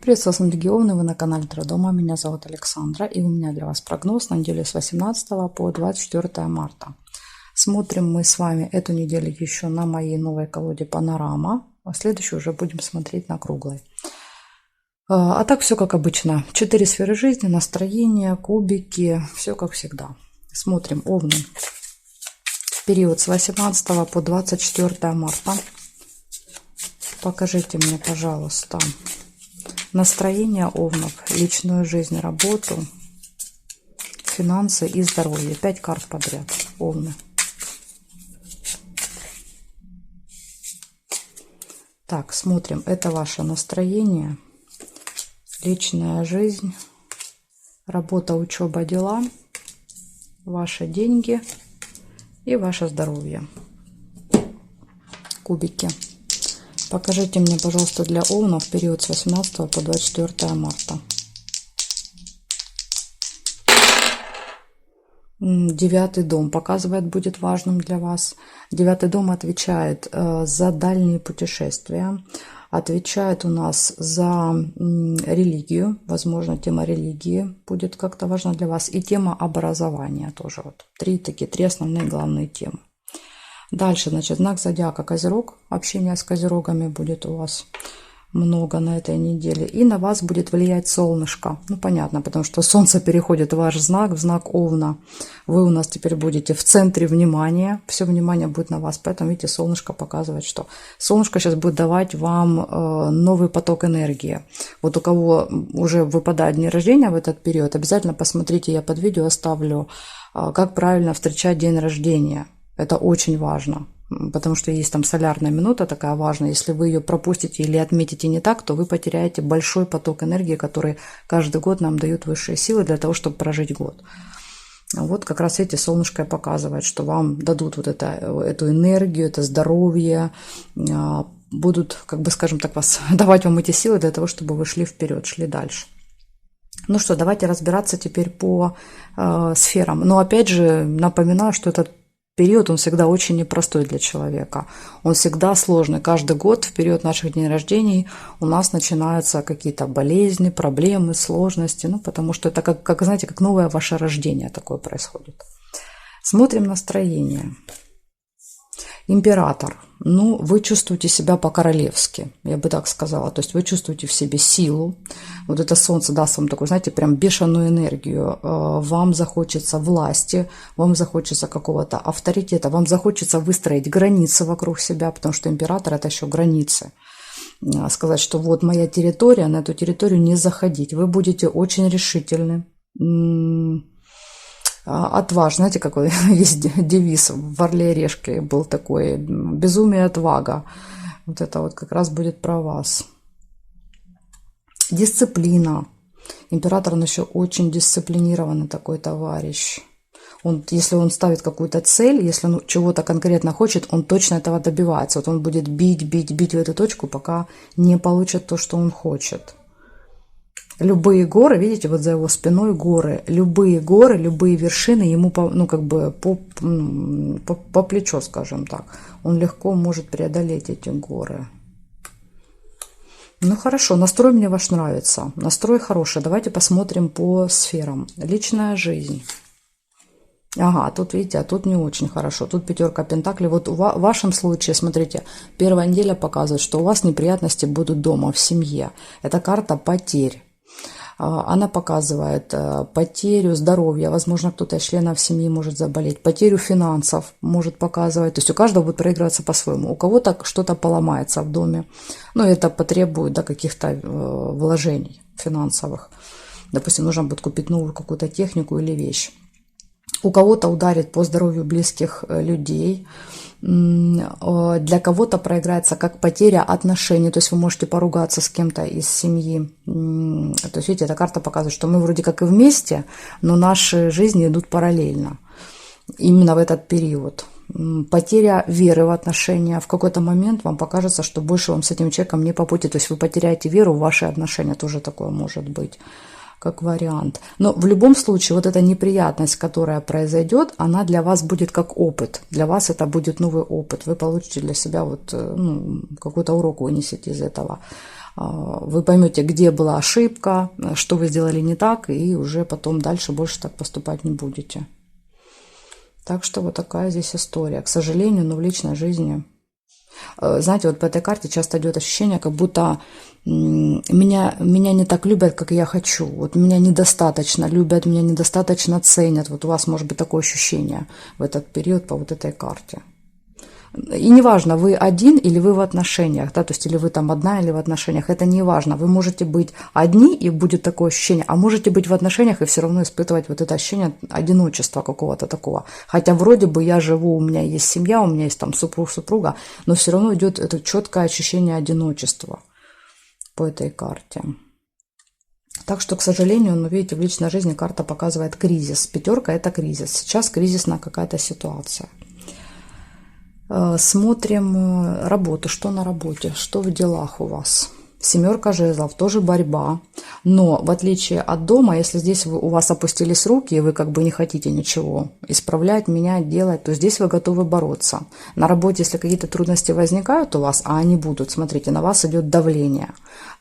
Приветствую вас, Легионы, вы на канале Трудома, меня зовут Александра, и у меня для вас прогноз на неделю с 18 по 24 марта. Смотрим мы с вами эту неделю еще на моей новой колоде Панорама, а следующую уже будем смотреть на круглой. А так все как обычно, 4 сферы жизни, настроение, кубики, все как всегда. Смотрим Овны, период с 18 по 24 марта. Покажите мне, пожалуйста, настроение Овнов, личную жизнь, работу, финансы и здоровье. 5 карт подряд. Овны. Так, смотрим. Это ваше настроение, личная жизнь, работа, учеба, дела, ваши деньги и ваше здоровье. Кубики. Покажите мне, пожалуйста, для Овнов период с 18 по 24 марта. Девятый дом показывает, будет важным для вас. Девятый дом отвечает за дальние путешествия, отвечает у нас за религию. Возможно, тема религии будет как-то важна для вас. И тема образования тоже. Вот три основные главные темы. Дальше, значит, знак зодиака Козерог. Общение с козерогами будет у вас много на этой неделе. И на вас будет влиять солнышко. Ну, понятно, потому что солнце переходит в ваш знак, в знак Овна. Вы у нас теперь будете в центре внимания. Все внимание будет на вас. Поэтому, видите, солнышко показывает, что солнышко сейчас будет давать вам новый поток энергии. Вот у кого уже выпадает день рождения в этот период, обязательно посмотрите, я под видео оставлю, как правильно встречать день рождения. Это очень важно, потому что есть там солярная минута такая важная. Если вы ее пропустите или отметите не так, то вы потеряете большой поток энергии, который каждый год нам дают высшие силы для того, чтобы прожить год. Вот как раз эти солнышко показывает, что вам дадут вот эту энергию, это здоровье, будут, как бы, скажем так, давать вам эти силы для того, чтобы вы шли вперед, шли дальше. Ну что, давайте разбираться теперь по сферам. Но опять же напоминаю, что этот период, он всегда очень непростой для человека. Он всегда сложный. Каждый год в период наших дней рождения у нас начинаются какие-то болезни, проблемы, сложности. Ну, потому что это, как знаете, как новое ваше рождение такое происходит. Смотрим настроение. Император. Ну, вы чувствуете себя по-королевски, я бы так сказала. То есть вы чувствуете в себе силу. Вот это солнце даст вам такую, знаете, прям бешеную энергию. Вам захочется власти, вам захочется какого-то авторитета, вам захочется выстроить границы вокруг себя, потому что император – это еще границы. Сказать, что вот моя территория, на эту территорию не заходить. Вы будете очень решительны. Отваж, знаете, какой есть девиз в «Орле и Решке» был такой: безумие, отвага. Вот это вот как раз будет про вас. Дисциплина. Император, он еще очень дисциплинированный такой товарищ. Если он ставит какую-то цель, если он чего-то конкретно хочет, он точно этого добивается. Вот он будет бить в эту точку, пока не получит то, что он хочет. Любые горы, видите, вот за его спиной горы, любые вершины ему по плечо, скажем так. Он легко может преодолеть эти горы. Ну хорошо, настрой мне ваш нравится, настрой хороший. Давайте посмотрим по сферам. Личная жизнь. Ага, тут видите, а тут не очень хорошо. Тут пятерка пентаклей. Вот в вашем случае, смотрите, первая неделя показывает, что у вас неприятности будут дома, в семье. Это карта потерь. Она показывает потерю здоровья, возможно, кто-то из членов семьи может заболеть, потерю финансов может показывать, то есть у каждого будет проигрываться по-своему, у кого-то что-то поломается в доме, но это потребует каких-то вложений финансовых, допустим, нужно будет купить новую какую-то технику или вещь. У кого-то ударит по здоровью близких людей, для кого-то проиграется как потеря отношений, то есть вы можете поругаться с кем-то из семьи. То есть, видите, эта карта показывает, что мы вроде как и вместе, но наши жизни идут параллельно именно в этот период. Потеря веры в отношения. В какой-то момент вам покажется, что больше вам с этим человеком не по пути, то есть вы потеряете веру в ваши отношения, тоже такое может быть. Как вариант. Но в любом случае вот эта неприятность, которая произойдет, она для вас будет как опыт. Для вас это будет новый опыт. Вы получите для себя какой-то урок вынесете из этого. Вы поймете, где была ошибка, что вы сделали не так, и уже потом дальше больше так поступать не будете. Так что вот такая здесь история. К сожалению, но в личной жизни... Знаете, вот по этой карте часто идет ощущение, как будто меня не так любят, как я хочу. Вот меня недостаточно любят, меня недостаточно ценят. Вот у вас может быть такое ощущение в этот период по вот этой карте. И неважно, вы один или вы в отношениях, да, то есть или вы там одна или в отношениях, это не важно. Вы можете быть одни, и будет такое ощущение, а можете быть в отношениях и все равно испытывать вот это ощущение одиночества какого-то такого. Хотя вроде бы я живу, у меня есть семья, у меня есть там супруг, супруга, но все равно идет это четкое ощущение одиночества по этой карте. Так что, к сожалению, ну, видите, в личной жизни карта показывает кризис. Пятерка – это кризис. Сейчас кризисная какая-то ситуация. Смотрим работу, что на работе, что в делах у вас. Семерка жезлов, тоже борьба. Но в отличие от дома, если здесь у вас опустились руки, и вы как бы не хотите ничего исправлять, менять, делать, то здесь вы готовы бороться. На работе, если какие-то трудности возникают у вас, а они будут, смотрите, на вас идет давление.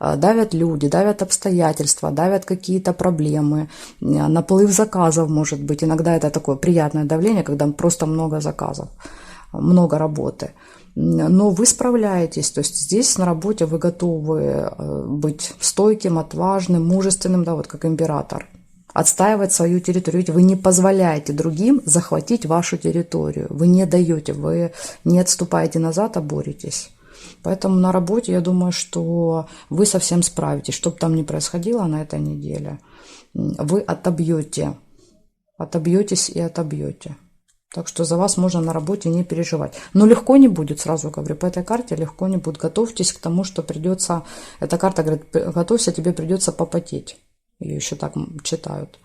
Давят люди, давят обстоятельства, давят какие-то проблемы, наплыв заказов может быть. Иногда это такое приятное давление, когда просто много заказов. Много работы, но вы справляетесь, то есть здесь на работе вы готовы быть стойким, отважным, мужественным, да, вот как император, отстаивать свою территорию. Ведь вы не позволяете другим захватить вашу территорию, вы не даете, вы не отступаете назад, а боретесь. Поэтому на работе я думаю, что вы совсем справитесь, что бы там ни происходило на этой неделе, вы отобьетесь и отобьете. Так что за вас можно на работе не переживать. Но легко не будет, сразу говорю, по этой карте легко не будет. Готовьтесь к тому, что придется... Эта карта говорит, готовься, тебе придется попотеть. Ее еще так читают.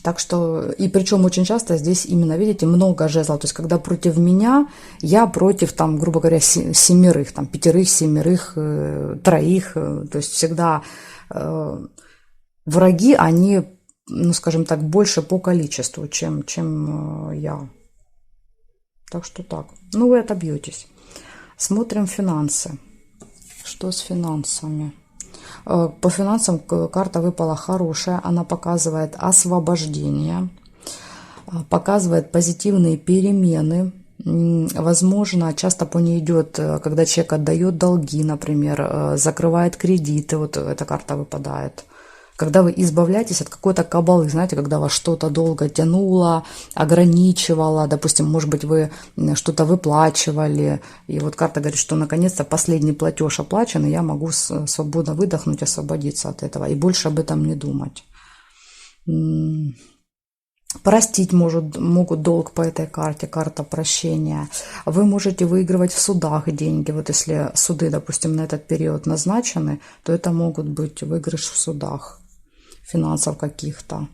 Так что, и причем очень часто здесь именно, видите, много жезлов. То есть, когда против меня, я против, там, грубо говоря, семерых, там, пятерых, семерых, троих. То есть, всегда враги, они... ну, скажем так, больше по количеству, чем я. Так что так. Ну, вы отобьетесь. Смотрим финансы. Что с финансами? По финансам карта выпала хорошая. Она показывает освобождение, показывает позитивные перемены. Возможно, часто по ней идет, когда человек отдает долги, например, закрывает кредиты. Вот эта карта выпадает. Когда вы избавляетесь от какой-то кабалы, знаете, когда вас что-то долго тянуло, ограничивало, допустим, может быть, вы что-то выплачивали, и вот карта говорит, что наконец-то последний платеж оплачен, и я могу свободно выдохнуть, освободиться от этого, и больше об этом не думать. Простить могут долг по этой карте, карта прощения. Вы можете выигрывать в судах деньги. Вот если суды, допустим, на этот период назначены, то это могут быть выигрыш в судах. Финансов каких-то.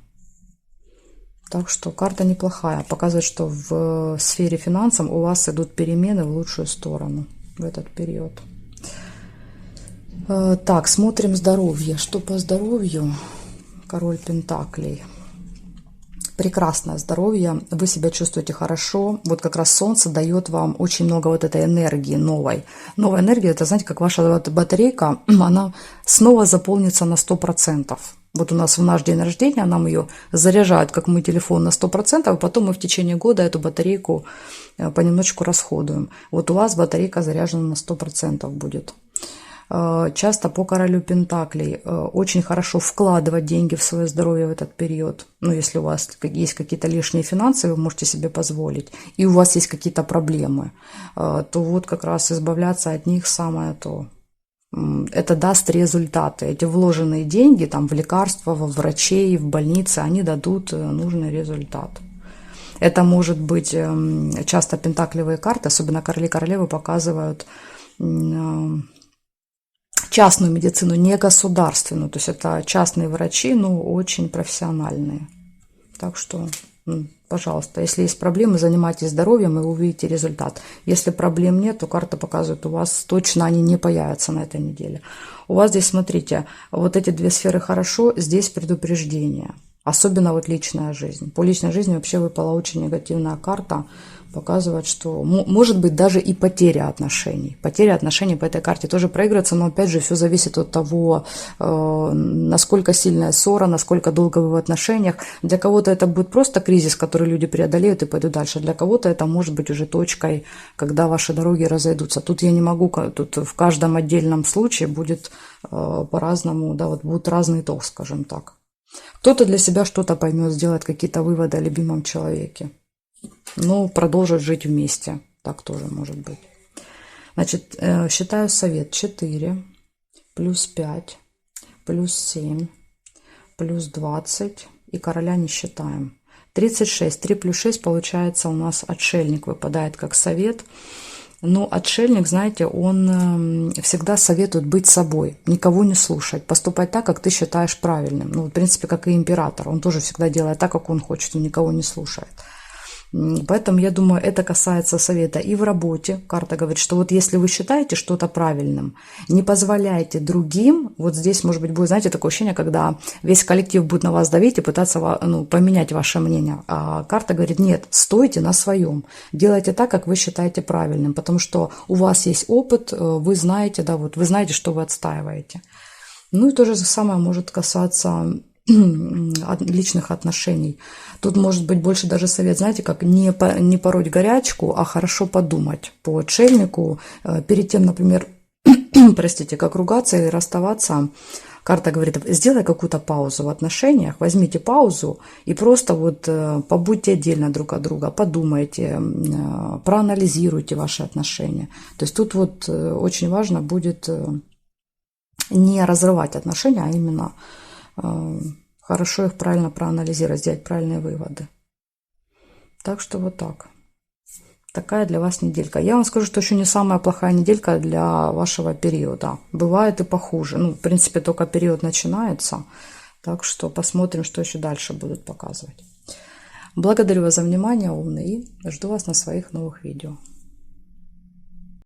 Так что карта неплохая. Показывает, что в сфере финансов у вас идут перемены в лучшую сторону в этот период. Так, смотрим здоровье. Что по здоровью? Король Пентаклей. Прекрасное здоровье, вы себя чувствуете хорошо. Вот как раз солнце дает вам очень много вот этой энергии новой. Новая энергия, это, знаете, как ваша батарейка, она снова заполнится на 100%. Вот у нас в наш день рождения нам ее заряжают, как мы телефон, на 100%, а потом мы в течение года эту батарейку понемножечку расходуем. Вот у вас батарейка заряжена на 100% будет. Часто по королю Пентаклей очень хорошо вкладывать деньги в свое здоровье в этот период. Ну, если у вас есть какие-то лишние финансы, вы можете себе позволить, и у вас есть какие-то проблемы, то вот как раз избавляться от них самое то. Это даст результаты. Эти вложенные деньги там, в лекарства, во врачей, в больницы, они дадут нужный результат. Это может быть часто пентаклевые карты, особенно короли и королевы показывают частную медицину, не государственную. То есть это частные врачи, но очень профессиональные. Так что, пожалуйста, если есть проблемы, занимайтесь здоровьем, и вы увидите результат. Если проблем нет, то карта показывает, у вас точно они не появятся на этой неделе. У вас здесь, смотрите, вот эти две сферы хорошо, здесь предупреждение. Особенно вот личная жизнь. По личной жизни вообще выпала очень негативная карта. Показывает, что может быть даже и потеря отношений. Потеря отношений по этой карте тоже проигрывается, но опять же все зависит от того, насколько сильная ссора, насколько долго вы в отношениях. Для кого-то это будет просто кризис, который люди преодолеют и пойдут дальше. Для кого-то это может быть уже точкой, когда ваши дороги разойдутся. Тут я не могу, тут в каждом отдельном случае будет по-разному, да, вот будет разный итог, скажем так. Кто-то для себя что-то поймет, сделает какие-то выводы о любимом человеке. Ну, продолжить жить вместе. Так тоже может быть. Значит, считаю совет. 4 плюс 5 плюс 7 плюс 20. И короля не считаем. 36. 3 плюс 6 получается у нас отшельник выпадает как совет. Но отшельник, знаете, он всегда советует быть собой, никого не слушать, поступать так, как ты считаешь правильным. Ну, в принципе, как и император. Он тоже всегда делает так, как он хочет, он никого не слушает. Поэтому, я думаю, это касается совета и в работе. Карта говорит, что вот если вы считаете что-то правильным, не позволяйте другим, вот здесь, может быть, будет, знаете, такое ощущение, когда весь коллектив будет на вас давить и пытаться поменять ваше мнение. А карта говорит, нет, стойте на своем, делайте так, как вы считаете правильным, потому что у вас есть опыт, вы знаете, да, вот вы знаете, что вы отстаиваете. Ну и то же самое может касаться личных отношений. Тут может быть больше даже совет, знаете, как не пороть горячку, а хорошо подумать по отшельнику. Перед тем, например, простите, как ругаться или расставаться, карта говорит, сделай какую-то паузу в отношениях, возьмите паузу и просто вот побудьте отдельно друг от друга, подумайте, проанализируйте ваши отношения. То есть тут вот очень важно будет не разрывать отношения, а именно хорошо их правильно проанализировать, сделать правильные выводы. Так что вот так. Такая для вас неделька. Я вам скажу, что еще не самая плохая неделька для вашего периода. Бывает и похуже. Ну, в принципе, только период начинается. Так что посмотрим, что еще дальше будут показывать. Благодарю вас за внимание, умные, и жду вас на своих новых видео.